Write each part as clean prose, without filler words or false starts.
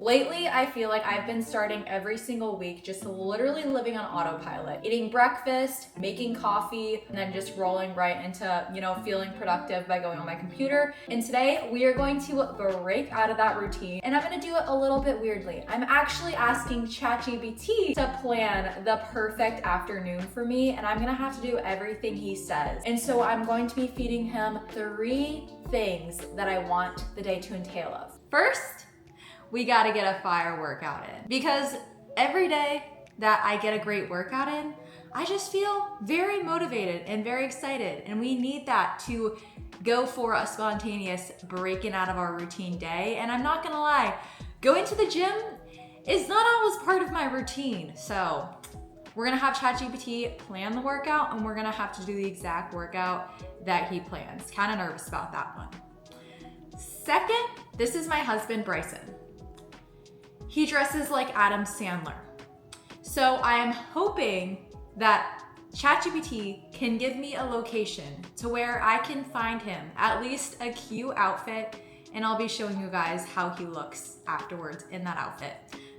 Lately, I feel like I've been starting every single week just literally living on autopilot, eating breakfast, making coffee, and then just rolling right into, feeling productive by going on my computer. And today we are going to break out of that routine, and I'm gonna do it a little bit weirdly. I'm actually asking ChatGPT to plan the perfect afternoon for me, and I'm gonna have to do everything he says. And so I'm going to be feeding him 3 things that I want the day to entail of. First, we gotta get a fire workout in, because every day that I get a great workout in, I just feel very motivated and very excited, and we need that to go for a spontaneous breaking out of our routine day. And I'm not gonna lie, going to the gym is not always part of my routine. So we're gonna have ChatGPT plan the workout, and we're gonna have to do the exact workout that he plans. Kind of nervous about that one. Second, this is my husband, Bryson. He dresses like Adam Sandler. So I am hoping that ChatGPT can give me a location to where I can find him at least a cute outfit, and I'll be showing you guys how he looks afterwards in that outfit.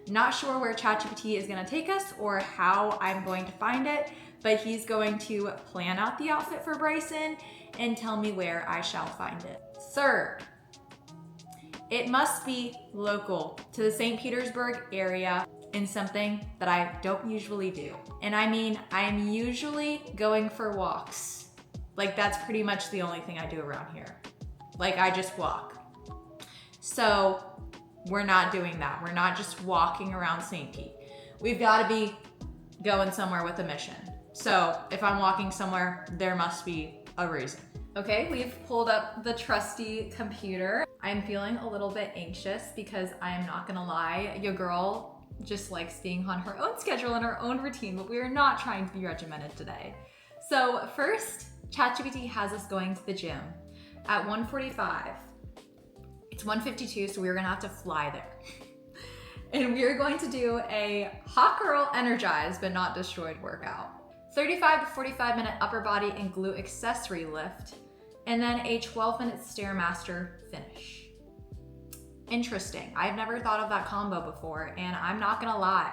Not sure where ChatGPT is gonna take us or how I'm going to find it, but he's going to plan out the outfit for Bryson and tell me where I shall find it. Third, it must be local to the St. Petersburg area in something that I don't usually do. And I mean, I'm usually going for walks. Like, that's pretty much the only thing I do around here. Like, I just walk. So we're not doing that. We're not just walking around St. Pete. We've gotta be going somewhere with a mission. So if I'm walking somewhere, there must be a reason. Okay, we've pulled up the trusty computer. I'm feeling a little bit anxious because I am not gonna lie, your girl just likes being on her own schedule and her own routine, but we are not trying to be regimented today. So first, ChatGPT has us going to the gym at 1:45. It's 1:52, so we're gonna have to fly there. And we're going to do a hot girl energized but not destroyed workout. 35 to 45 minute upper body and glute accessory lift, and then a 12-minute Stairmaster finish. Interesting. I've never thought of that combo before, and I'm not gonna lie,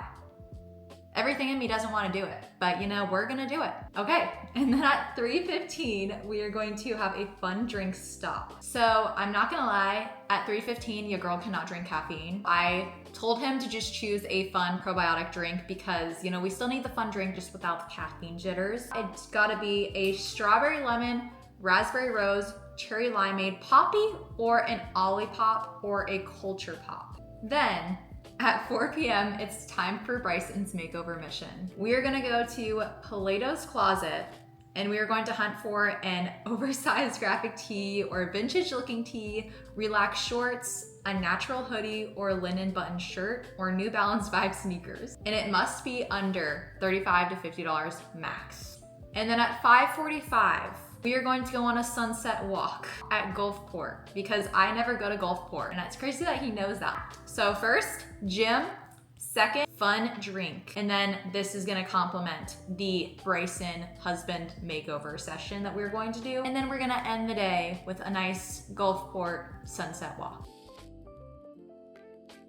everything in me doesn't want to do it, but we're gonna do it. Okay, and then at 3:15, we are going to have a fun drink stop. So I'm not gonna lie, at 3:15, your girl cannot drink caffeine. I told him to just choose a fun probiotic drink because, we still need the fun drink just without the caffeine jitters. It's gotta be a strawberry lemon, raspberry rose, cherry limeade, poppy, or an Olipop or a culture pop. Then at 4 p.m., it's time for Bryson's makeover mission. We are gonna go to Plato's closet, and we are going to hunt for an oversized graphic tee or vintage looking tee, relaxed shorts, a natural hoodie or linen button shirt, or New Balance Vibe sneakers. And it must be under $35 to $50 max. And then at 5:45, we are going to go on a sunset walk at Gulfport because I never go to Gulfport, and it's crazy that he knows that. So first, gym. Second, fun drink. And then this is gonna complement the Bryson husband makeover session that we're going to do. And then we're gonna end the day with a nice Gulfport sunset walk.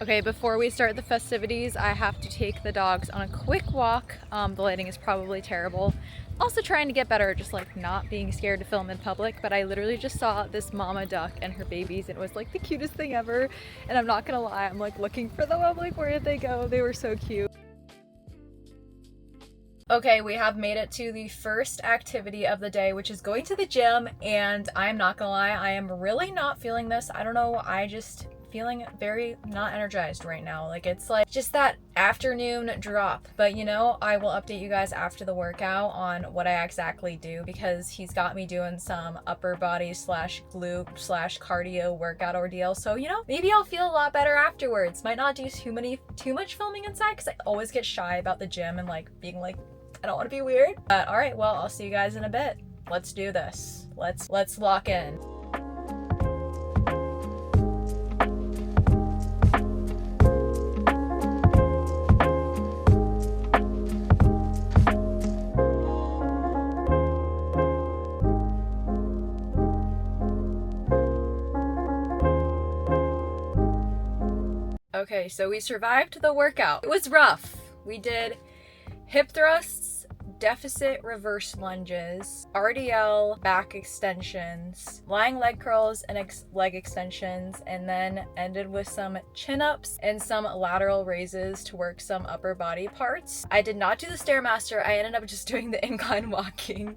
Okay, before we start the festivities, I have to take the dogs on a quick walk. The lighting is probably terrible. Also trying to get better at just not being scared to film in public, but I literally just saw this mama duck and her babies, and it was the cutest thing ever. And I'm not gonna lie, I'm looking for them. I'm where did they go? They were so cute. Okay, we have made it to the first activity of the day, which is going to the gym, and I'm not gonna lie, I am really not feeling this. I don't know, I just feeling very not energized right now. It's just that afternoon drop. But I will update you guys after the workout on what I exactly do, because he's got me doing some upper body / glute / cardio workout ordeal. So maybe I'll feel a lot better afterwards. Might not do too much filming inside because I always get shy about the gym and being I don't want to be weird. But all right, well, I'll see you guys in a bit. Let's do this. Let's lock in. Okay, so we survived the workout. It was rough. We did hip thrusts, deficit reverse lunges, RDL back extensions, lying leg curls and leg extensions, and then ended with some chin-ups and some lateral raises to work some upper body parts. I did not do the Stairmaster. I ended up just doing the incline walking.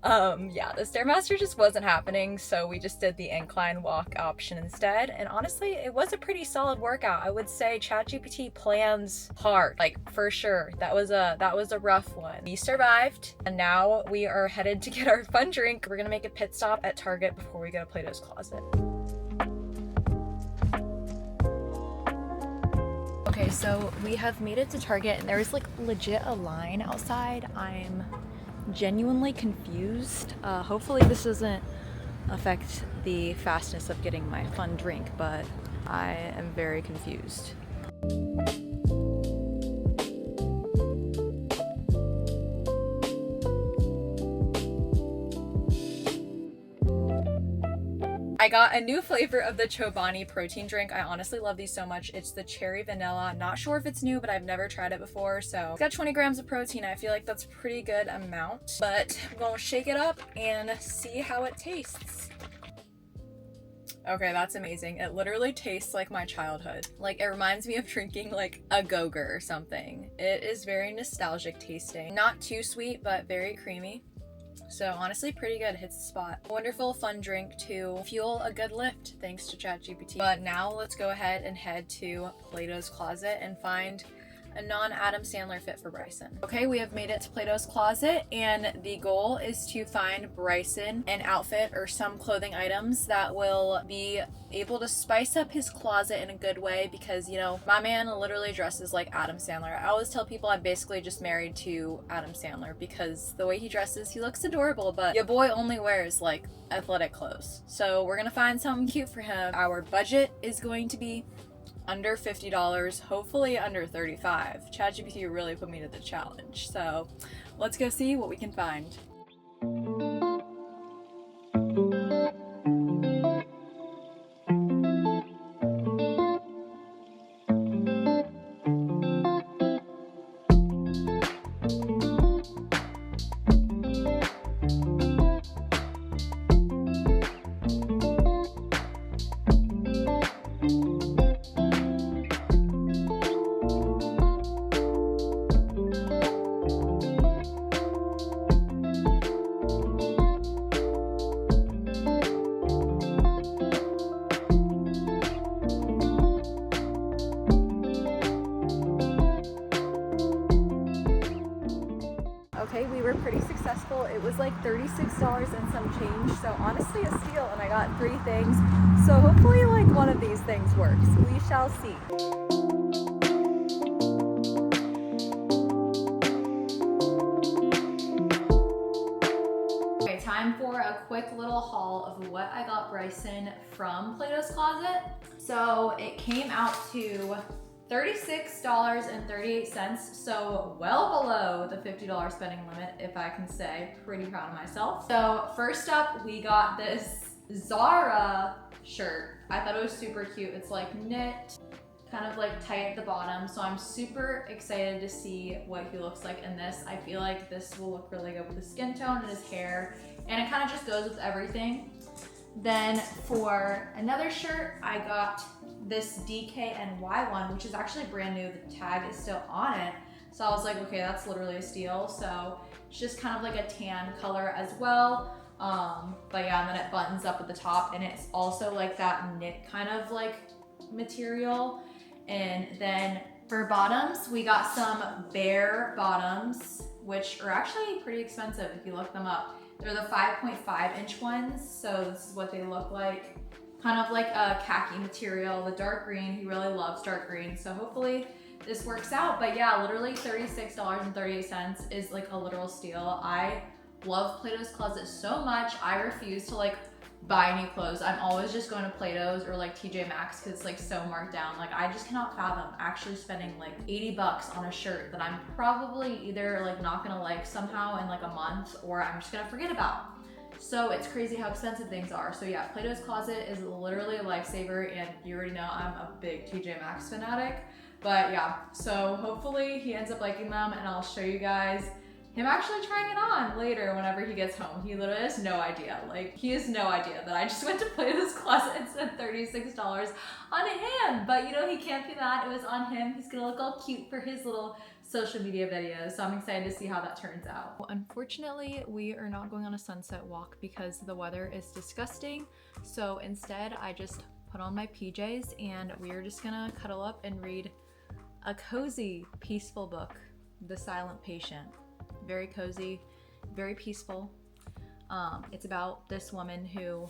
Yeah, the Stairmaster just wasn't happening, so we just did the incline walk option instead. And honestly, it was a pretty solid workout. I would say ChatGPT plans hard, like for sure. That was a rough one. We survived, and now we are headed to get our fun drink. We're gonna make a pit stop at Target before we go to Plato's Closet. Okay, so we have made it to Target, and there's like legit a line outside. I'm genuinely confused. Hopefully this doesn't affect the fastness of getting my fun drink, but I am very confused. I got a new flavor of the Chobani protein drink. I honestly love these so much. It's the cherry vanilla. Not sure if it's new, but I've never tried it before. So it's got 20 grams of protein. I feel like that's a pretty good amount, but I'm gonna shake it up and see how it tastes. Okay, that's amazing. It literally tastes like my childhood. Like, it reminds me of drinking like a Go-Gurt or something. It is very nostalgic tasting. Not too sweet, but very creamy. So honestly, pretty good, hits the spot. Wonderful fun drink to fuel a good lift, thanks to ChatGPT. But now let's go ahead and head to Plato's Closet and find a non-Adam Sandler fit for Bryson. Okay, we have made it to Plato's Closet, and the goal is to find Bryson an outfit or some clothing items that will be able to spice up his closet in a good way, because, you know, my man literally dresses like Adam Sandler. I always tell people I'm basically just married to Adam Sandler because the way he dresses, he looks adorable, but your boy only wears like athletic clothes. So we're gonna find something cute for him. Our budget is going to be under $50, hopefully under $35. ChatGPT really put me to the challenge. So let's go see what we can find. Okay, we were pretty successful. It was like $36 and some change, so honestly a steal, and I got 3 things. So hopefully like one of these things works. We shall see. Okay, time for a quick little haul of what I got Bryson from Plato's Closet. So it came out to $36.38, so well below the $50 spending limit, if I can say. Pretty proud of myself. So first up, we got this Zara shirt. I thought it was super cute. It's like knit, kind of like tight at the bottom. So I'm super excited to see what he looks like in this. I feel like this will look really good with his skin tone and his hair, and it kind of just goes with everything. Then for another shirt, I got this DKNY one, which is actually brand new. The tag is still on it. So I was like, okay, that's literally a steal. So it's just kind of like a tan color as well. But yeah, and then it buttons up at the top, and it's also like that knit kind of like material. And then for bottoms, we got some Bear bottoms, which are actually pretty expensive if you look them up. They're the 5.5 inch ones, so this is what they look like. Kind of like a khaki material, the dark green. He really loves dark green, so hopefully this works out. But yeah, literally $36.38 is like a literal steal. I love Plato's Closet so much. I refuse to like buy new clothes. I'm always just going to Plato's or like TJ Maxx because it's like so marked down. Like, I just cannot fathom actually spending like 80 bucks on a shirt that I'm probably either like not gonna like somehow in like a month, or I'm just gonna forget about. So it's crazy how expensive things are. So yeah, Plato's Closet is literally a lifesaver, and you already know I'm a big TJ Maxx fanatic. But yeah, so hopefully he ends up liking them, and I'll show you guys him actually trying it on later whenever he gets home. He literally has no idea. Like, he has no idea that I just went to Plato's Closet and spent $36 on him. But you know, he can't be mad. It was on him. He's gonna look all cute for his little social media videos. So I'm excited to see how that turns out. Well, unfortunately, we are not going on a sunset walk because the weather is disgusting. So instead, I just put on my PJs and we are just gonna cuddle up and read a cozy, peaceful book, The Silent Patient. Very cozy, very peaceful. It's about this woman who,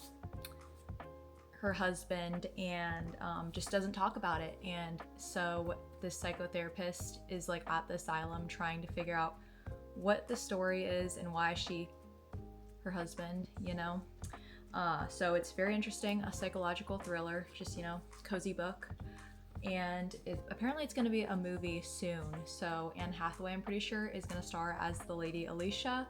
her husband and just doesn't talk about it. And so this psychotherapist is like at the asylum trying to figure out what the story is and why her husband, you know. So it's very interesting, a psychological thriller, just, you know, cozy book. And apparently it's going to be a movie soon. So Anne Hathaway, I'm pretty sure, is going to star as the lady Alicia.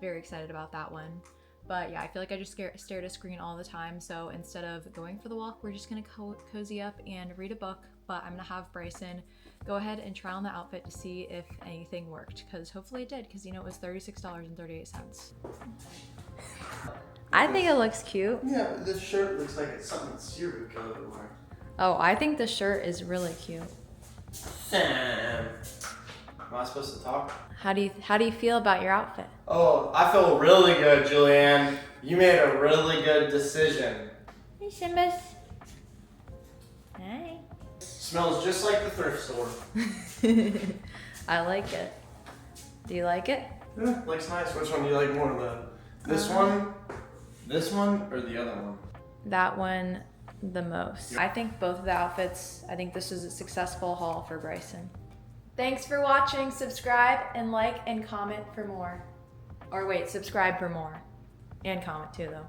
Very excited about that one. But yeah, I feel like I just stare at a screen all the time. So instead of going for the walk, we're just going to cozy up and read a book. But I'm going to have Bryson go ahead and try on the outfit to see if anything worked. Because hopefully it did, because you know it was $36.38. I think it looks cute. Yeah, but this shirt looks like it's something serial killer would wear. Oh, I think the shirt is really cute. Sam. Am I supposed to talk? How do you feel about your outfit? Oh, I feel really good, Julianne. You made a really good decision. Hey, Simbas. Hi. Smells just like the thrift store. I like it. Do you like it? Yeah, looks nice. Which one do you like more? This one, or the other one? That one the most. I think both of the outfits, I think this was a successful haul for Bryson. Thanks for watching. Subscribe and like and comment for more. Or wait, subscribe for more. And comment too though.